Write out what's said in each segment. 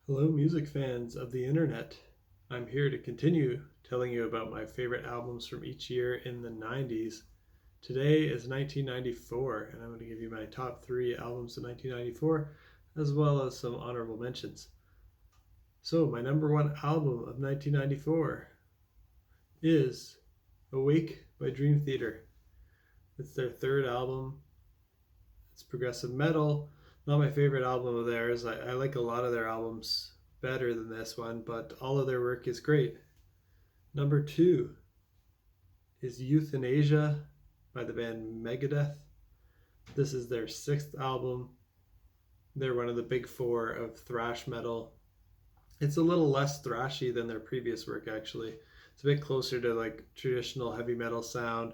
Hello, music fans of the internet. I'm here to continue telling you about my favorite albums from each year in the 90s. Today is 1994, and I'm going to give you my top three albums of 1994, as well as some honorable mentions. So, my number one album of 1994 is Awake by Dream Theater. It's their third album. It's progressive metal. Not my favorite album of theirs. I like a lot of their albums better than this one, but all of their work is great. Number two is Euthanasia by the band Megadeth. This is their sixth album. They're one of the big four of thrash metal. It's a little less thrashy than their previous work, actually. It's a bit closer to like traditional heavy metal sound,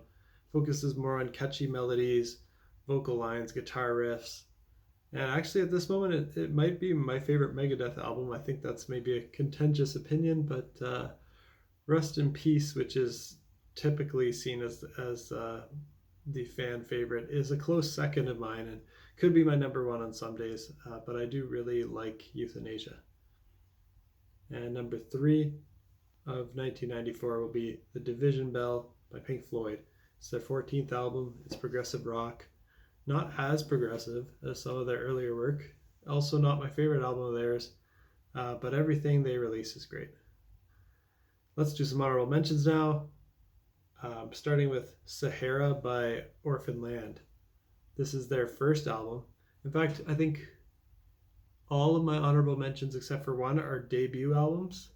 focuses more on catchy melodies, vocal lines, guitar riffs. And actually, at this moment, it might be my favorite Megadeth album. I think that's maybe a contentious opinion, but Rust in Peace, which is typically seen as the fan favorite, is a close second of mine and could be my number one on some days. But I do really like Euthanasia. And number three of 1994 will be The Division Bell by Pink Floyd. It's their 14th album. It's progressive rock. Not as progressive as some of their earlier work. Also, not my favorite album of theirs, but everything they release is great. Let's do some honorable mentions now, starting with Sahara by Orphan Land. This is their first album. In fact, I think all of my honorable mentions, except for one, are debut albums.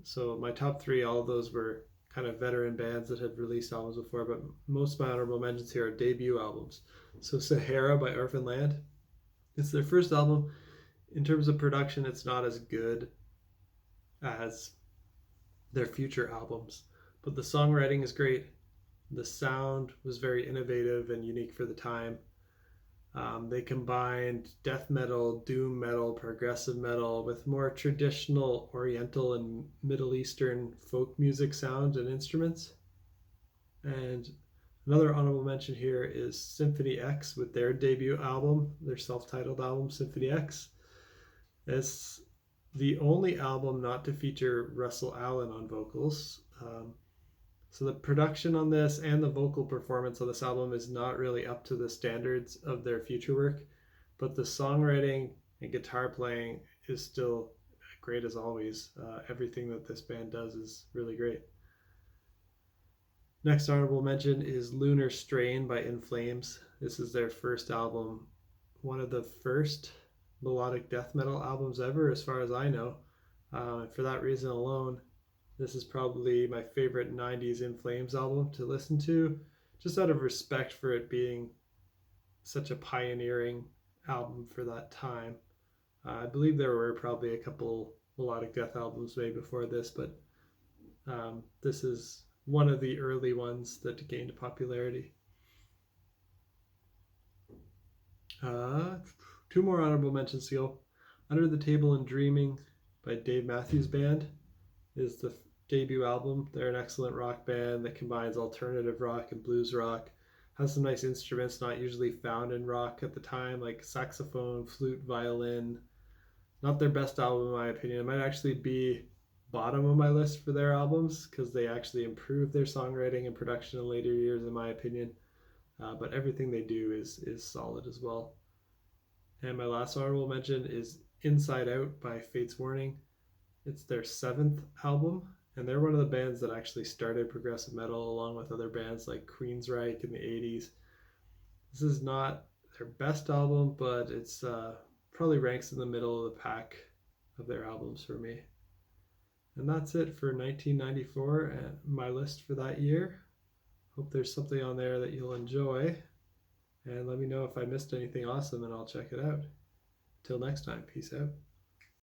So my top three, all of those were kind of veteran bands that had released albums before, but most of my honorable mentions here are debut albums. So Sahara by Orphan Land, it's their first album. In terms of production, it's not as good as their future albums, but the songwriting is great. The sound was very innovative and unique for the time. They combined death metal, doom metal, progressive metal with more traditional Oriental and Middle Eastern folk music sounds and instruments. And another honorable mention here is Symphony X with their debut album, their self-titled album, Symphony X. It's the only album not to feature Russell Allen on vocals. So the production on this and the vocal performance on this album is not really up to the standards of their future work, but the songwriting and guitar playing is still great as always. Everything that this band does is really great. Next honorable mention is Lunar Strain by In Flames. This is their first album, one of the first melodic death metal albums ever, as far as I know. For that reason alone, this is probably my favorite 90s In Flames album to listen to, just out of respect for it being such a pioneering album for that time. I believe there were probably a couple melodic death albums made before this, but this is one of the early ones that gained popularity. Two more honorable mentions to go. Under the Table and Dreaming by Dave Matthews Band is the debut album. They're an excellent rock band that combines alternative rock and blues rock. Has some nice instruments not usually found in rock at the time, like saxophone, flute, violin. Not their best album in my opinion. It might actually be bottom of my list for their albums because they actually improved their songwriting and production in later years in my opinion. But everything they do is solid as well. And my last honorable mention is Inside Out by Fates Warning. It's their seventh album, and they're one of the bands that actually started progressive metal along with other bands like Queensryche in the 80s. This is not their best album, but it's probably ranks in the middle of the pack of their albums for me. And that's it for 1994 and my list for that year. Hope there's something on there that you'll enjoy. And let me know if I missed anything awesome and I'll check it out. Till next time, peace out.